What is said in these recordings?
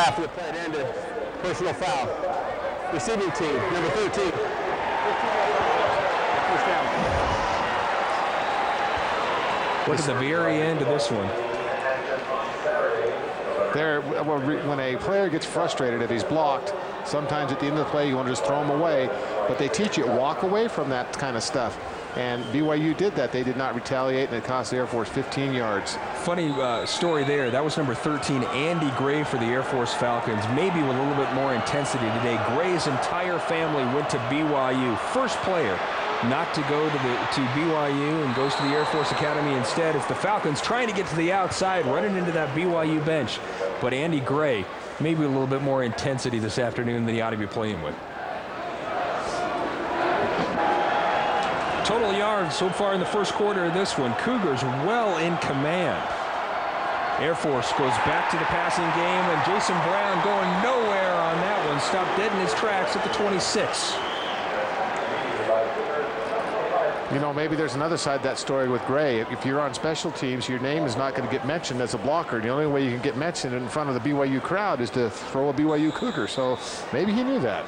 after the play ended. Personal foul. Receiving team, number 13. First down. Look at the very end of this one. When a player gets frustrated, if he's blocked, sometimes at the end of the play you want to just throw him away. But they teach you walk away from that kind of stuff. And BYU did that. They did not retaliate, and it cost the Air Force 15 yards. Funny story there. That was number 13, Andy Gray for the Air Force Falcons, maybe with a little bit more intensity today. Gray's entire family went to BYU. First player not to go to BYU and goes to the Air Force Academy instead. It's the Falcons trying to get to the outside, running into that BYU bench. But Andy Gray, maybe a little bit more intensity this afternoon than he ought to be playing with. Total yards so far in the first quarter of this one. Cougars well in command. Air Force goes back to the passing game, and Jason Brown going nowhere on that one. Stopped dead in his tracks at the 26. You know, maybe there's another side to that story with Gray. If you're on special teams, your name is not going to get mentioned as a blocker. The only way you can get mentioned in front of the BYU crowd is to throw a BYU Cougar. So maybe he knew that.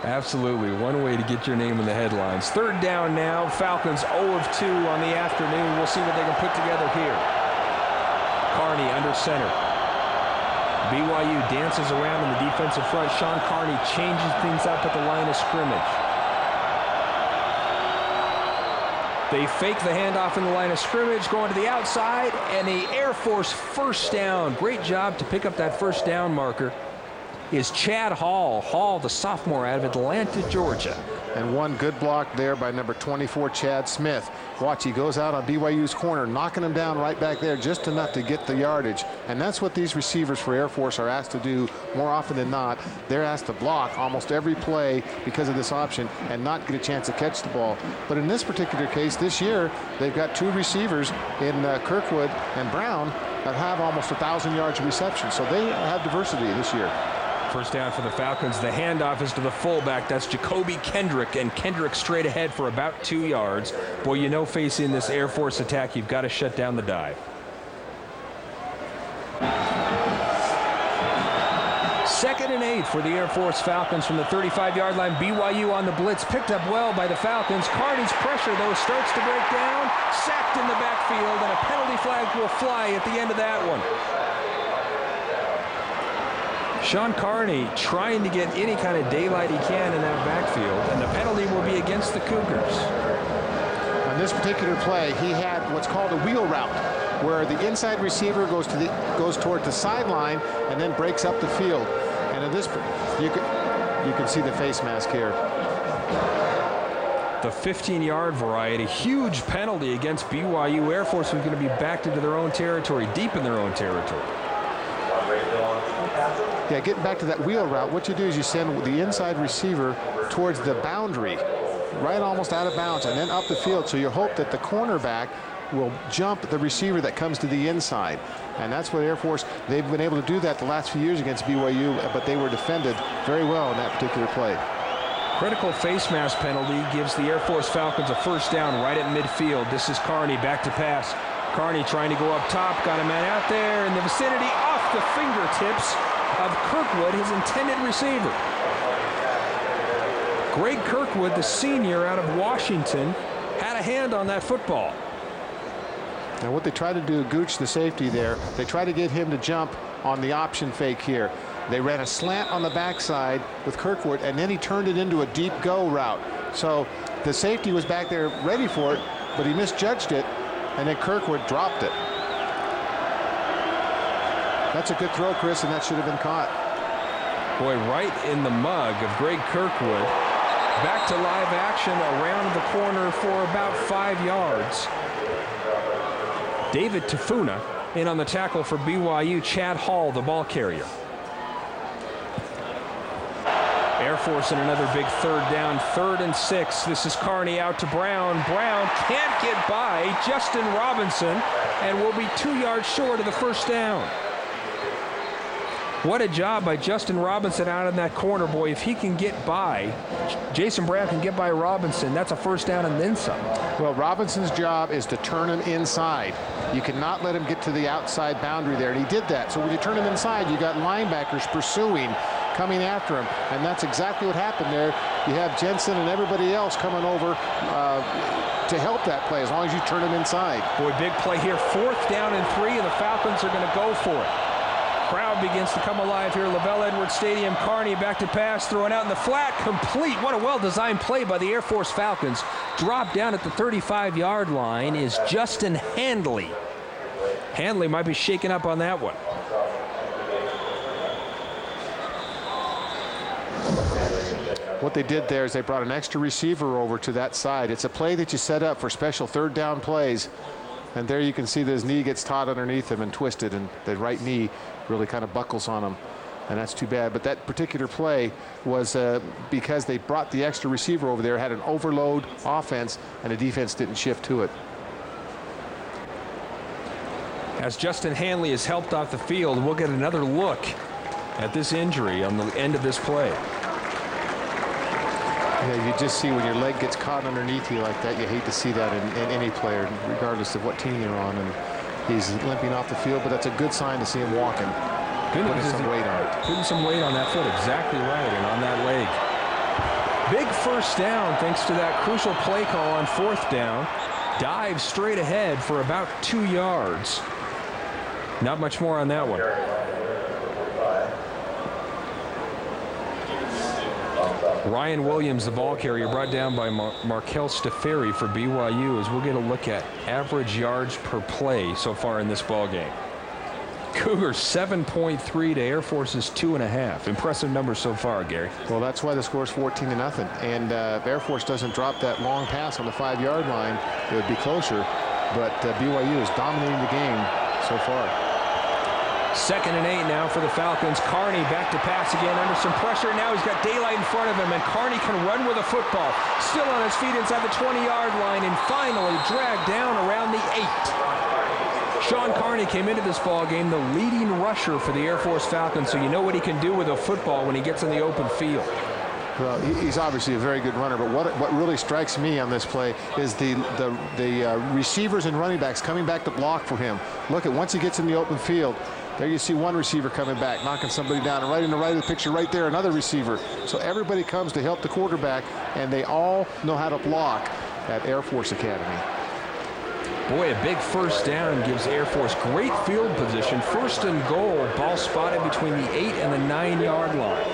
Absolutely. One way to get your name in the headlines. Third down now. Falcons 0 of 2 on the afternoon. We'll see what they can put together here. Carney under center. BYU dances around in the defensive front. Sean Carney changes things up at the line of scrimmage. They fake the handoff in the line of scrimmage, going to the outside, and the Air Force first down. Great job to pick up that first down marker is Chad Hall. Hall, the sophomore out of Atlanta, Georgia. And one good block there by number 24, Chad Smith. Watch, he goes out on BYU's corner, knocking him down right back there just enough to get the yardage. And that's what these receivers for Air Force are asked to do more often than not. They're asked to block almost every play because of this option and not get a chance to catch the ball. But in this particular case, this year, they've got two receivers in Kirkwood and Brown that have almost 1,000 yards of reception. So they have diversity this year. First down for the Falcons. The handoff is to the fullback. That's Jacoby Kendrick, and Kendrick straight ahead for about 2 yards. Boy, you know, facing this Air Force attack, you've got to shut down the dive. Second and 8 for the Air Force Falcons from the 35-yard line. BYU on the blitz, picked up well by the Falcons. Carney's pressure, though, starts to break down. Sacked in the backfield, and a penalty flag will fly at the end of that one. Sean Carney trying to get any kind of daylight he can in that backfield, and the penalty will be against the Cougars. On this particular play, he had what's called a wheel route, where the inside receiver goes toward the sideline and then breaks up the field. And in this, you can see the face mask here. The 15-yard variety, huge penalty against BYU. Air Force was going to be backed into their own territory, deep in their own territory. Yeah, getting back to that wheel route, what you do is you send the inside receiver towards the boundary, right almost out of bounds, and then up the field. So you hope that the cornerback will jump the receiver that comes to the inside. And that's what Air Force, they've been able to do that the last few years against BYU, but they were defended very well in that particular play. Critical face mask penalty gives the Air Force Falcons a first down right at midfield. This is Carney back to pass. Carney trying to go up top, got a man out there in the vicinity, off the fingertips of Kirkwood, his intended receiver. Greg Kirkwood, the senior out of Washington, had a hand on that football. Now what they try to do, Gooch, the safety there, they try to get him to jump on the option fake here. They ran a slant on the backside with Kirkwood, and then he turned it into a deep go route. So the safety was back there ready for it, but he misjudged it, and then Kirkwood dropped it. That's a good throw, Chris, and that should have been caught. Boy, right in the mug of Greg Kirkwood. Back to live action around the corner for about 5 yards. David Tafuna in on the tackle for BYU. Chad Hall, the ball carrier. Air Force in another big third down, 3rd and 6. This is Carney out to Brown. Brown can't get by Justin Robinson and will be 2 yards short of the first down. What a job by Justin Robinson out in that corner. Boy, if he can get by, Jason Brown can get by Robinson, that's a first down and then some. Well, Robinson's job is to turn him inside. You cannot let him get to the outside boundary there, and he did that. So when you turn him inside, you got linebackers pursuing, coming after him, and that's exactly what happened there. You have Jensen and everybody else coming over to help that play as long as you turn him inside. Boy, big play here. 4th down and 3, and the Falcons are going to go for it. Crowd begins to come alive here. Lavelle Edwards Stadium. Carney back to pass, throwing out in the flat, complete. What a well-designed play by the Air Force Falcons. Dropped down at the 35-yard line is Justin Handley. Handley might be shaken up on that one. What they did there is they brought an extra receiver over to that side. It's a play that you set up for special 3rd down plays. And there you can see that his knee gets caught underneath him and twisted, and the right knee really kind of buckles on him. And that's too bad. But that particular play was because they brought the extra receiver over there, had an overload offense, and the defense didn't shift to it. As Justin Handley is helped off the field, we'll get another look at this injury on the end of this play. Yeah, you just see when your leg gets caught underneath you like that, you hate to see that in any player, regardless of what team you're on. And he's limping off the field, but that's a good sign to see him walking. Putting some weight on it. Putting some weight on that foot, exactly right, and on that leg. Big 1st down thanks to that crucial play call on 4th down. Dive straight ahead for about 2 yards. Not much more on that one. Ryan Williams, the ball carrier, brought down by Markel Steferi for BYU, as we'll get a look at average yards per play so far in this ball game. Cougars 7.3 to Air Force's 2.5. Impressive numbers so far, Gary. Well, that's why the score is 14-0. And if Air Force doesn't drop that long pass on the 5-yard line, it would be closer. But BYU is dominating the game so far. 2nd and 8 now for the Falcons. Carney back to pass again under some pressure. Now he's got daylight in front of him, and Carney can run with a football. Still on his feet inside the 20-yard line, and finally dragged down around the 8. Sean Carney came into this ball game the leading rusher for the Air Force Falcons, so you know what he can do with a football when he gets in the open field. Well, he's obviously a very good runner, but what really strikes me on this play is the receivers and running backs coming back to block for him. Look at once he gets in the open field, there you see one receiver coming back, knocking somebody down, and right in the right of the picture right there, another receiver. So everybody comes to help the quarterback, and they all know how to block at Air Force Academy. Boy, a big 1st down gives Air Force great field position. 1st and goal, ball spotted between the 8 and the 9-yard line.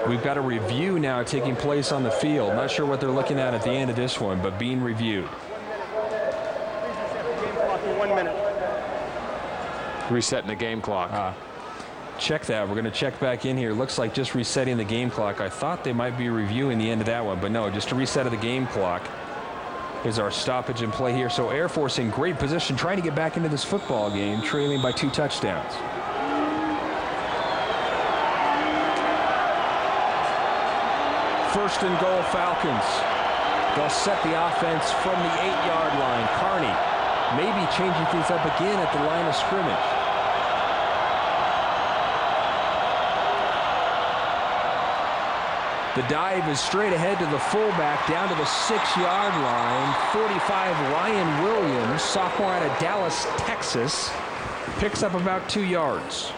We've got a review now taking place on the field. Not sure what they're looking at the end of this one, but being reviewed. 1 minute. Resetting the game clock. Check that. We're going to check back in here. Looks like just resetting the game clock. I thought they might be reviewing the end of that one, but no, just a reset of the game clock is our stoppage in play here. So Air Force in great position, trying to get back into this football game, trailing by 2 touchdowns. First and goal, Falcons. They'll set the offense from the 8-yard line. Carney maybe changing things up again at the line of scrimmage. The dive is straight ahead to the fullback, down to the 6-yard line. 45, Ryan Williams, sophomore out of Dallas, Texas, picks up about 2 yards.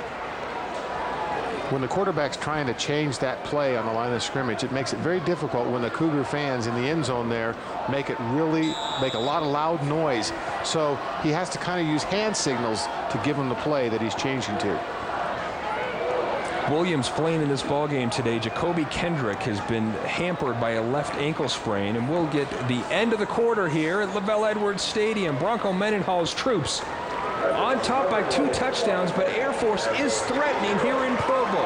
When the quarterback's trying to change that play on the line of scrimmage, it makes it very difficult when the Cougar fans in the end zone there make a lot of loud noise. So he has to kind of use hand signals to give him the play that he's changing to. Williams playing in this ball game today. Jacoby Kendrick has been hampered by a left ankle sprain, and we'll get the end of the quarter here at Lavelle Edwards Stadium. Bronco Mendenhall's troops on top by 2 touchdowns, but Air Force is threatening here in Provo.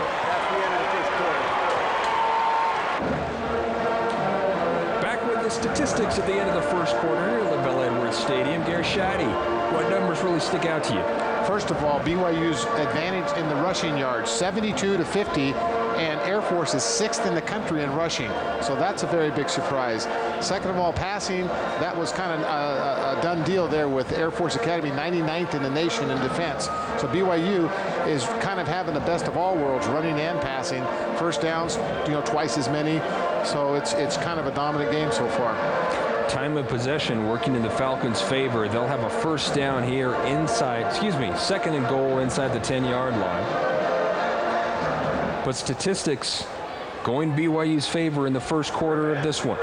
Back with the statistics at the end of the first quarter here at Lavelle Edwards Stadium. Gary Shaddy, what numbers really stick out to you? First of all, BYU's advantage in the rushing yards, 72-50, and Air Force is 6th in the country in rushing. So that's a very big surprise. Second of all, passing, that was kind of a done deal there with Air Force Academy, 99th in the nation in defense. So BYU is kind of having the best of all worlds, running and passing. First downs, twice as many. So it's kind of a dominant game so far. Time of possession working in the Falcons' favor. They'll have a first down here second and goal inside the 10-yard line. But statistics going BYU's favor in the first quarter of this one.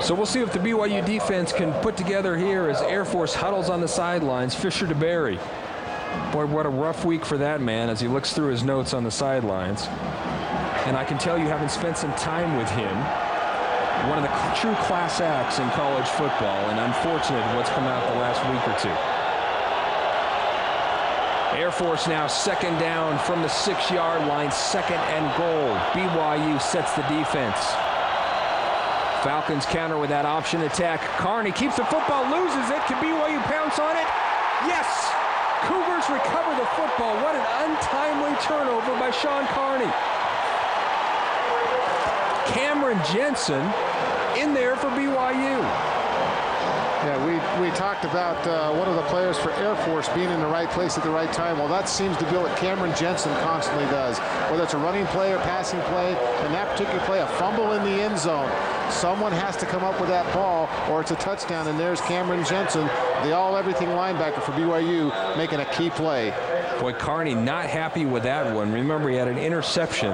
So we'll see if the BYU defense can put together here as Air Force huddles on the sidelines. Fisher to Barry. Boy, what a rough week for that man as he looks through his notes on the sidelines. And I can tell you, having spent some time with him, one of the true class acts in college football, and unfortunate what's come out the last week or two. Air Force now second down from the 6-yard line, second and goal. BYU sets the defense. Falcons counter with that option attack. Carney keeps the football, loses it. Can BYU pounce on it? Yes! Cougars recover the football. What an untimely turnover by Sean Carney. Cameron Jensen in there for BYU. Yeah, we talked about one of the players for Air Force being in the right place at the right time. Well, that seems to be what Cameron Jensen constantly does. Whether it's a running play or passing play, in that particular play, a fumble in the end zone. Someone has to come up with that ball or it's a touchdown, and there's Cameron Jensen, the all-everything linebacker for BYU, making a key play. Boy, Carney not happy with that one. Remember, he had an interception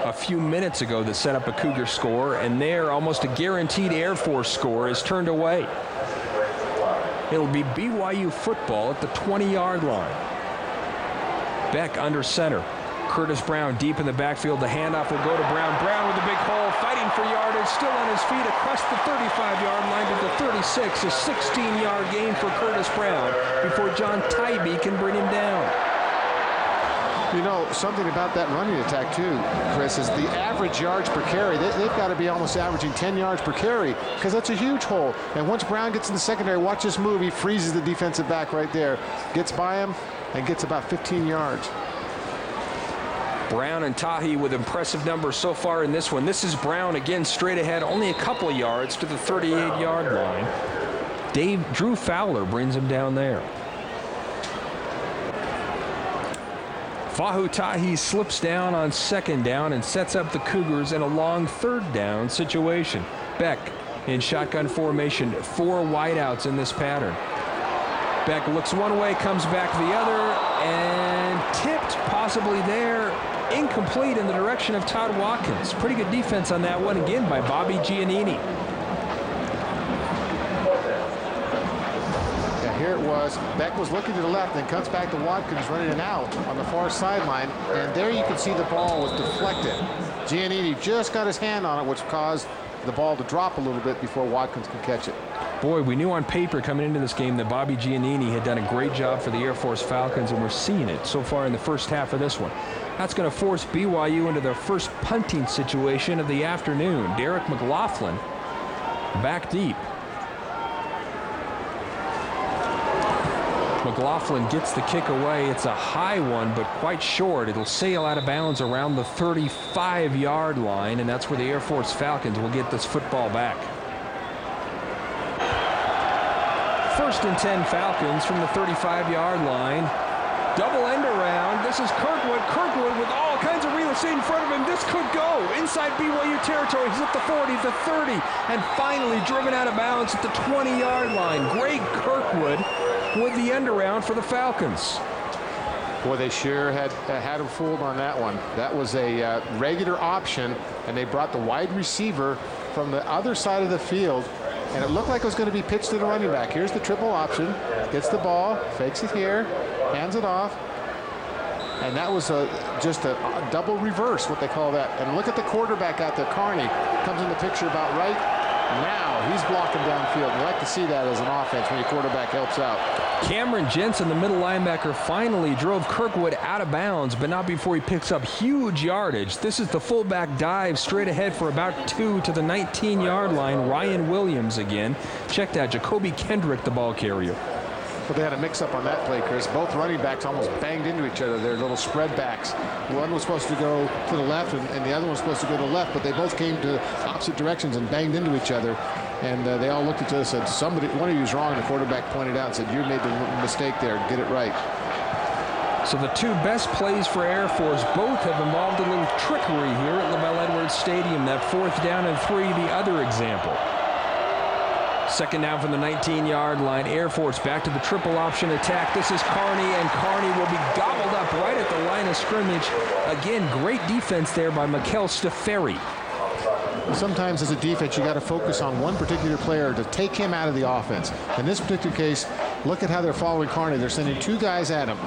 a few minutes ago that set up a Cougar score, and there almost a guaranteed Air Force score is turned away. It'll be BYU football at the 20-yard line. Beck under center. Curtis Brown deep in the backfield. The handoff will go to Brown. Brown with a big hole, fighting for yardage, still on his feet across the 35-yard line to the 36. A 16-yard gain for Curtis Brown before John Tybee can bring him down. Something about that running attack, too, Chris, is the average yards per carry. They've got to be almost averaging 10 yards per carry because that's a huge hole. And once Brown gets in the secondary, watch this move. He freezes the defensive back right there, gets by him, and gets about 15 yards. Brown and Tahi with impressive numbers so far in this one. This is Brown again straight ahead, only a couple of yards to the 38-yard line. Drew Fowler brings him down there. Fahu Tahi slips down on second down and sets up the Cougars in a long third down situation. Beck in shotgun formation, 4 wideouts in this pattern. Beck looks one way, comes back the other, and tipped possibly there, incomplete in the direction of Todd Watkins. Pretty good defense on that one again by Bobby Giannini. Here it was. Beck was looking to the left, then cuts back to Watkins running an out on the far sideline. And there you can see the ball was deflected. Giannini just got his hand on it, which caused the ball to drop a little bit before Watkins could catch it. Boy, we knew on paper coming into this game that Bobby Giannini had done a great job for the Air Force Falcons, and we're seeing it so far in the first half of this one. That's going to force BYU into their first punting situation of the afternoon. Derek McLaughlin back deep. McLaughlin gets the kick away. It's a high one, but quite short. It'll sail out of bounds around the 35-yard line, and that's where the Air Force Falcons will get this football back. First and 10 Falcons from the 35-yard line. Double end around. This is Kirkwood. Kirkwood with all kinds of real estate in front of him. This could go inside BYU territory. He's at the 40, the 30, and finally driven out of bounds at the 20-yard line. Greg Kirkwood with the end around for the Falcons. Boy, they sure had him fooled on that one. That was a regular option, and they brought the wide receiver from the other side of the field, and it looked like it was going to be pitched to the running back. Here's the triple option. Gets the ball, fakes it here, hands it off, and that was just a double reverse, what they call that. And look at the quarterback out there, Carney, comes in the picture about right now. He's blocking downfield. You like to see that as an offense when your quarterback helps out. Cameron Jensen, the middle linebacker, finally drove Kirkwood out of bounds, but not before he picks up huge yardage. This is the fullback dive straight ahead for about 2 to the 19-yard line. Ryan Williams again. Check that. Jacoby Kendrick, the ball carrier. But they had a mix-up on that play, Chris. Both running backs almost banged into each other. They're little spread backs. One was supposed to go to the left, and the other one was supposed to go to the left, but they both came to opposite directions and banged into each other. And they all looked at each other and said, one of you is wrong. And the quarterback pointed out and said, you made the mistake there. Get it right. So the two best plays for Air Force both have involved a little trickery here at LaBelle Edwards Stadium. That 4th down and 3, the other example. 2nd down from the 19-yard line. Air Force back to the triple option attack. This is Carney, and Carney will be gobbled up right at the line of scrimmage. Again, great defense there by Mikel Steferi. Sometimes as a defense, you got to focus on one particular player to take him out of the offense. In this particular case, look at how they're following Carney. They're sending 2 guys at him,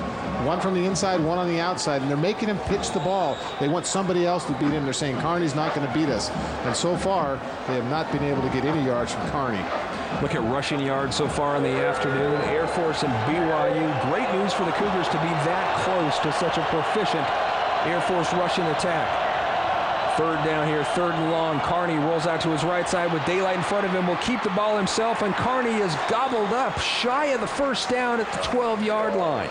one from the inside, one on the outside, and they're making him pitch the ball. They want somebody else to beat him. They're saying Carney's not going to beat us. And so far, they have not been able to get any yards from Carney. Look at rushing yards so far in the afternoon. Air Force and BYU. Great news for the Cougars to be that close to such a proficient Air Force rushing attack. 3rd down here, 3rd and long. Carney rolls out to his right side with daylight in front of him. Will keep the ball himself, and Carney is gobbled up shy of the 1st down at the 12-yard line.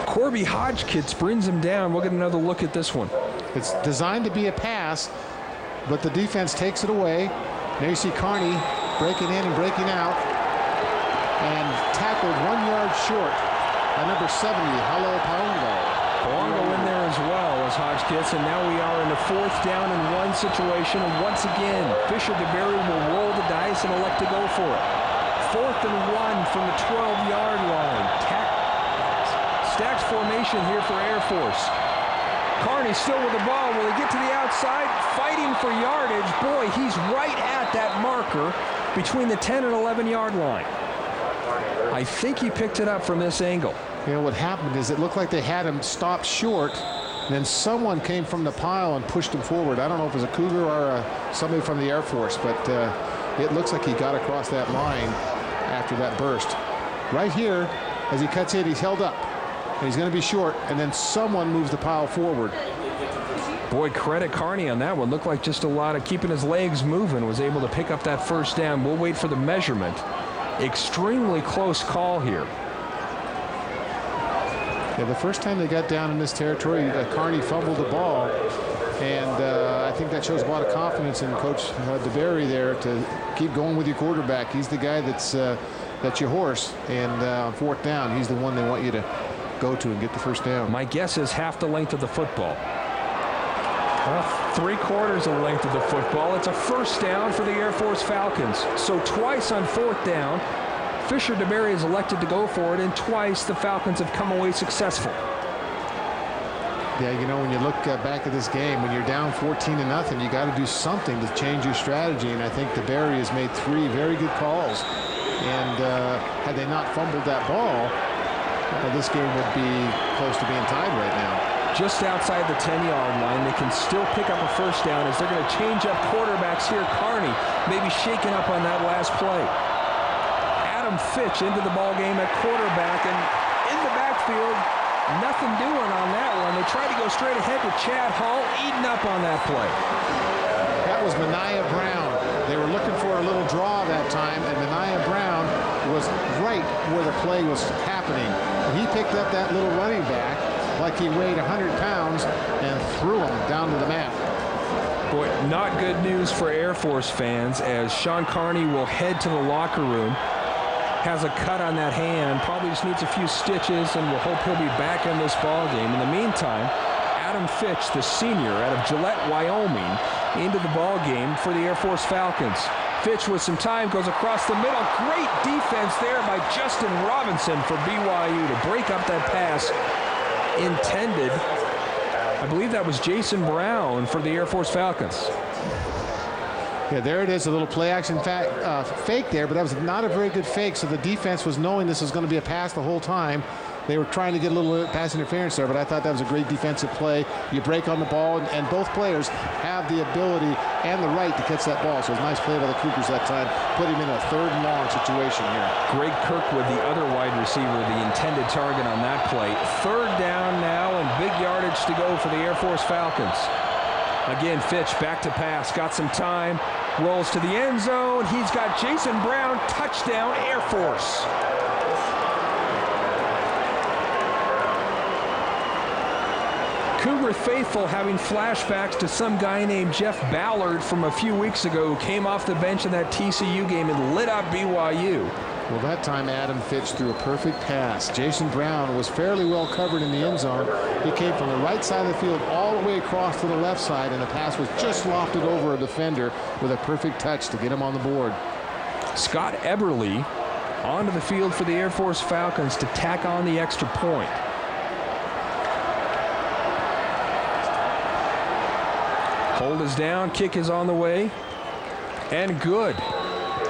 Corby Hodgkiss brings him down. We'll get another look at this one. It's designed to be a pass, but the defense takes it away. Now you see Carney breaking in and breaking out, and tackled 1 yard short by number 70, Halo Paongo. Paongo in there as well as Hodgkiss, and now we are in the 4th down and 1 situation. And once again, Fisher DeBerry will roll the dice and elect to go for it. 4th and 1 from the 12-yard line. Stacks formation here for Air Force. Carney still with the ball. Will he get to the outside? Fighting for yardage. Boy, he's right at that marker between the 10 and 11-yard line. I think he picked it up from this angle. You know, what happened is it looked like they had him stopped short, and then someone came from the pile and pushed him forward. I don't know if it was a Cougar or somebody from the Air Force, but it looks like he got across that line after that burst. Right here, as he cuts in, he's held up, and he's going to be short, and then someone moves the pile forward. Boy, credit Carney on that one. Looked like just a lot of keeping his legs moving, was able to pick up that 1st down. We'll wait for the measurement. Extremely close call here. Yeah, the first time they got down in this territory, Carney fumbled the ball, and I think that shows a lot of confidence in Coach DeBerry there to keep going with your quarterback. He's the guy that's your horse, and on 4th down, he's the one they want you to go to and get the 1st down. My guess is half the length of the football. Well, 3/4 of the length of the football. It's a 1st down for the Air Force Falcons. So twice on 4th down, Fisher DeBerry has elected to go for it, and twice the Falcons have come away successful. Yeah, you know, when you look back at this game, when you're down 14-0, you got to do something to change your strategy, and I think DeBerry has made 3 very good calls. And had they not fumbled that ball, this game would be close to being tied right now. Just outside the 10-yard line, they can still pick up a 1st down as they're going to change up quarterbacks here. Carney maybe shaken up on that last play. Adam Fitch into the ball game at quarterback, and in the backfield, nothing doing on that one. They tried to go straight ahead with Chad Hall, eating up on that play. That was Mania Brown. They were looking for a little draw that time, and Mania Brown was right where the play was happening. And he picked up that little running back like he weighed 100 pounds and threw him down to the mat. Boy, not good news for Air Force fans, as Sean Carney will head to the locker room. Has a cut on that hand, probably just needs a few stitches, and we'll hope he'll be back in this ball game. In the meantime, Adam Fitch, the senior out of Gillette, Wyoming, into the ball game for the Air Force Falcons. Fitch with some time goes across the middle. Great defense there by Justin Robinson for BYU to break up that pass intended. I believe that was Jason Brown for the Air Force Falcons. Yeah, there it is, a little play action fake there, but that was not a very good fake, so the defense was knowing this was going to be a pass the whole time. They were trying to get a little pass interference there, but I thought that was a great defensive play. You break on the ball, and both players have the ability and the right to catch that ball, so it was a nice play by the Cougars that time, put him in a 3rd and long situation here. Greg Kirkwood, the other wide receiver, the intended target on that play. 3rd down now, and big yardage to go for the Air Force Falcons. Again, Fitch back to pass, got some time, rolls to the end zone. He's got Jason Brown, touchdown, Air Force. Cougar faithful having flashbacks to some guy named Jeff Ballard from a few weeks ago who came off the bench in that TCU game and lit up BYU. Well, that time Adam Fitch threw a perfect pass. Jason Brown was fairly well covered in the end zone. He came from the right side of the field all the way across to the left side, and the pass was just lofted over a defender with a perfect touch to get him on the board. Scott Eberle onto the field for the Air Force Falcons to tack on the extra point. Hold is down, kick is on the way, and good.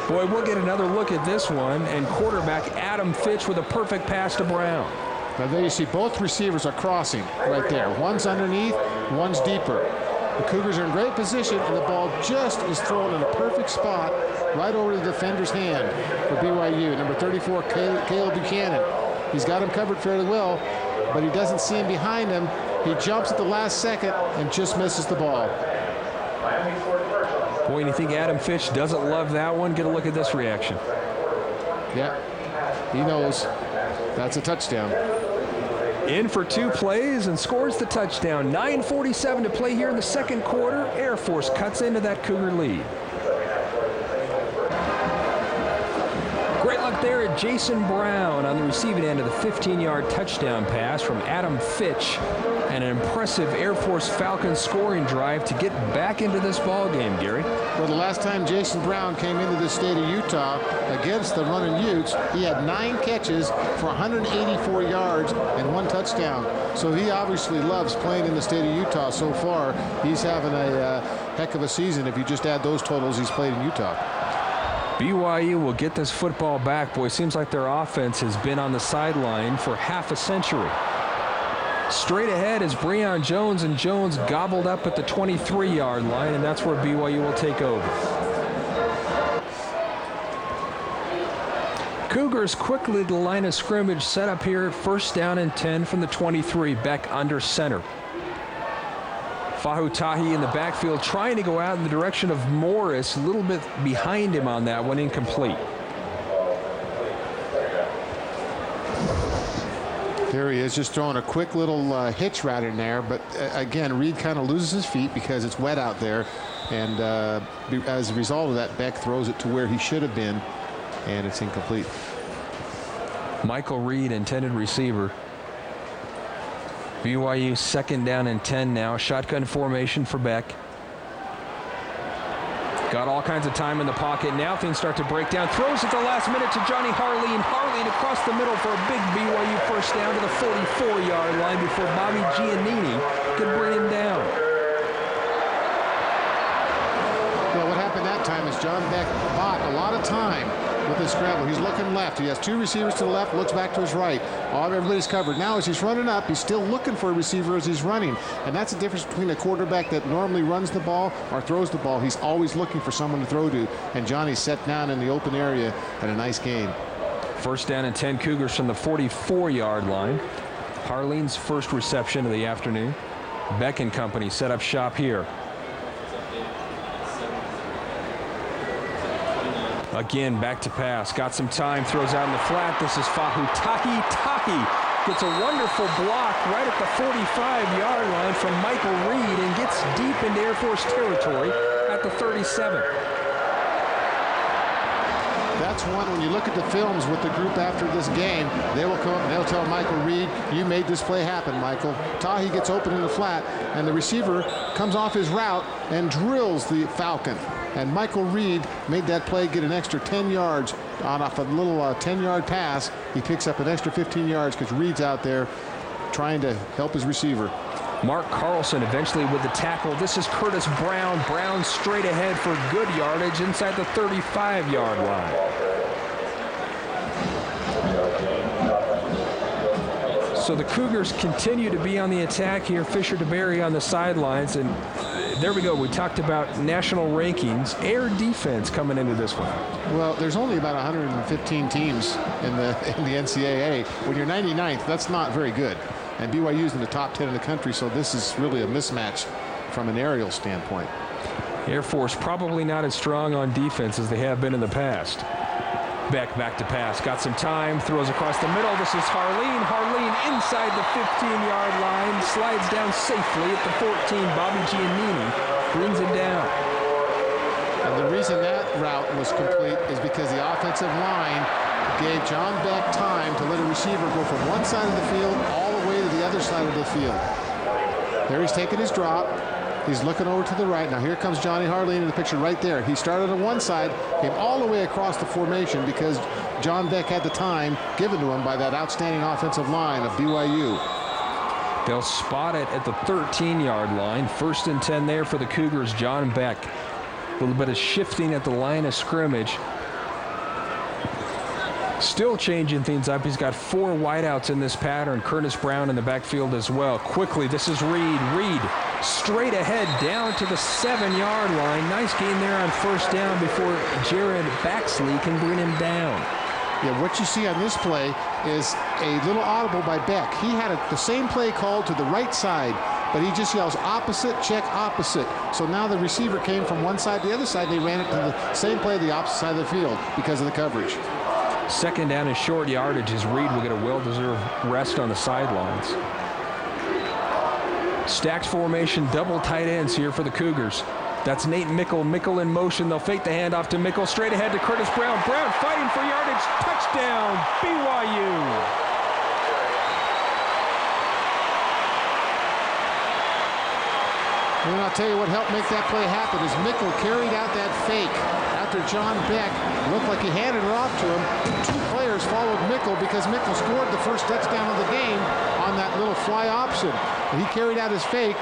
Boy, we'll get another look at this one, and quarterback Adam Fitch with a perfect pass to Brown. Now there you see both receivers are crossing right there. One's underneath, one's deeper. The Cougars are in great position, and the ball just is thrown in a perfect spot right over the defender's hand for BYU. Number 34, Caleb Buchanan. He's got him covered fairly well, but he doesn't see him behind him. He jumps at the last second and just misses the ball. Boy, you think Adam Fitch doesn't love that one? Get a look at this reaction. Yeah, he knows. That's a touchdown. In for 2 plays and scores the touchdown. 9:47 to play here in the second quarter. Air Force cuts into that Cougar lead. Great luck there at Jason Brown on the receiving end of the 15-yard touchdown pass from Adam Fitch. And an impressive Air Force Falcons scoring drive to get back into this ball game, Gary. Well, the last time Jason Brown came into the state of Utah against the running Utes, he had 9 catches for 184 yards and 1 touchdown. So he obviously loves playing in the state of Utah so far. He's having a heck of a season if you just add those totals he's played in Utah. BYU will get this football back. Boy, seems like their offense has been on the sideline for half a century. Straight ahead is Breon Jones, and Jones gobbled up at the 23-yard line, and that's where BYU will take over. Cougars quickly to the line of scrimmage, set up here at 1st down and 10 from the 23, back under center. Fahu Tahi in the backfield trying to go out in the direction of Morris, a little bit behind him on that one, incomplete. There he is, just throwing a quick little hitch route in there. But again, Reed kind of loses his feet because it's wet out there. And as a result of that, Beck throws it to where he should have been, and it's incomplete. Michael Reed, intended receiver. BYU 2nd down and 10 now. Shotgun formation for Beck. Got all kinds of time in the pocket. Now things start to break down. Throws at the last minute to Johnny Harleen. Harleen across the middle for a big BYU 1st down to the 44-yard line before Bobby Giannini could bring him down. Well, what happened that time is John Beck bought a lot of time with his scramble. He's looking left. He has 2 receivers to the left, looks back to his right. Everybody's covered. Now as he's running up, he's still looking for a receiver as he's running. And that's the difference between a quarterback that normally runs the ball or throws the ball. He's always looking for someone to throw to. And Johnny's set down in the open area at a nice gain. 1st down and 10 Cougars from the 44-yard line. Harleen's first reception of the afternoon. Beck and company set up shop here. Again, back to pass. Got some time. Throws out in the flat. This is Fahu Tahi. Tahi gets a wonderful block right at the 45-yard line from Michael Reed and gets deep into Air Force territory at the 37. That's one, when you look at the films with the group after this game, they will come up and they'll tell Michael Reed, you made this play happen, Michael. Tahi gets open in the flat, and the receiver comes off his route and drills the Falcon. And Michael Reed made that play get an extra 10 yards off a little 10-yard pass. He picks up an extra 15 yards because Reed's out there trying to help his receiver. Mark Carlson eventually with the tackle. This is Curtis Brown. Brown straight ahead for good yardage inside the 35-yard line. So the Cougars continue to be on the attack here. Fisher DeBerry on the sidelines, and there we go. We talked about national rankings. Air defense coming into this one. Well, there's only about 115 teams in the NCAA. When you're 99th, that's not very good. And BYU's in the top 10 in the country, so this is really a mismatch from an aerial standpoint. Air Force probably not as strong on defense as they have been in the past. Beck back to pass. Got some time. Throws across the middle. This is Harleen. Harleen inside the 15-yard line. Slides down safely at the 14. Bobby Giannini brings him down. And the reason that route was complete is because the offensive line gave John Beck time to let a receiver go from one side of the field all the way to the other side of the field. There he's taking his drop. He's looking over to the right. Now here comes Johnny Harleen in the picture right there. He started on one side, came all the way across the formation because John Beck had the time given to him by that outstanding offensive line of BYU. They'll spot it at the 13-yard line. 1st and 10 there for the Cougars. John Beck. A little bit of shifting at the line of scrimmage. Still changing things up. He's got 4 wideouts in this pattern. Curtis Brown in the backfield as well. Quickly, this is Reed. Reed straight ahead down to the 7-yard line. Nice gain there on 1st down before Jared Baxley can bring him down. Yeah, what you see on this play is a little audible by Beck. He had the same play called to the right side, but he just yells opposite, check opposite. So now the receiver came from one side to the other side. They ran it to the same play the opposite side of the field because of the coverage. 2nd down and short yardage as Reed will get a well-deserved rest on the sidelines. Stacked formation, double tight ends here for the Cougars. That's Nate Mickle. Mickle in motion. They'll fake the handoff to Mickle. Straight ahead to Curtis Brown. Brown fighting for yardage. Touchdown, BYU. And I'll tell you what helped make that play happen is Mickle carried out that fake after John Beck looked like he handed it off to him. 2 players followed Mickle because Mickle scored the first touchdown of the game on that little fly option. And he carried out his fake.